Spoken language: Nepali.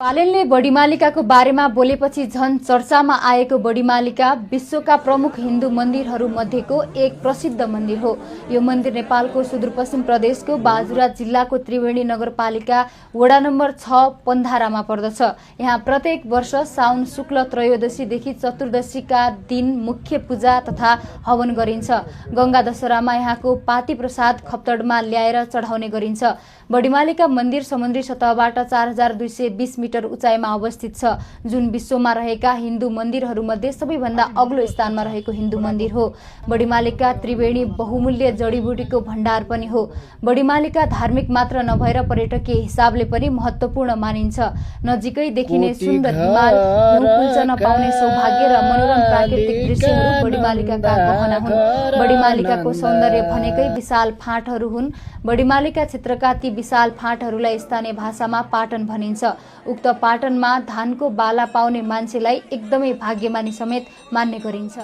पालेनले बडीमालिकाको बारेमा बोलेपछि झन चर्चामा आएको बडीमालिका विश्वका प्रमुख हिन्दू मन्दिरहरू मध्येको एक प्रसिद्ध मन्दिर हो। यो मन्दिर नेपालको सुदूरपश्चिम प्रदेशको बाजुरा जिल्लाको त्रिवेणी नगरपालिका वडा नम्बर 6 पन्धारामा पर्दछ। यहाँ प्रत्येक वर्ष साउन शुक्ल त्रयोदशीदेखि चतुर्दशीका दिन मुख्य पूजा तथा हवन गरिन्छ। गंगा दशहरामा यहाँको पाती प्रसाद खप्तडमा ल्याएर चढाउने गरिन्छ। बडीमालिका मन्दिर समुद्री सतहबाट 4220 मिटर उचाइमा अवस्थित छ, जुन विश्वमा रहेका हिन्दू मन्दिरहरूमध्ये सबैभन्दा अग्लो स्थानमा रहेको हिन्दू मन्दिर हो। बडीमालिका त्रिवेणी बहुमूल्य जडीबुटीको भण्डार पनि हो। बडीमालिका धार्मिक मात्र नभएर पर्यटकीय हिसाबले पनि महत्त्वपूर्ण मानिन्छ। नजिकै देखिने सुन्दर हिमाल, हिउँ कुल्चन पाउने सौभाग्य र मनोरम प्राकृतिक दृश्यहरू बडीमालिकाका गहना हुन्। बडीमालिकाको सौन्दर्य भनेकै विशाल फाँटहरू हुन्। बडीमालिका क्षेत्रका ती विशाल फाँटहरूलाई स्थानीय भाषामा पाटन भनिन्छ। उक्त पाटनमा धानको बाला पाउने मान्छेलाई एकदमै भाग्यमानी समेत मान्ने गरिन्छ।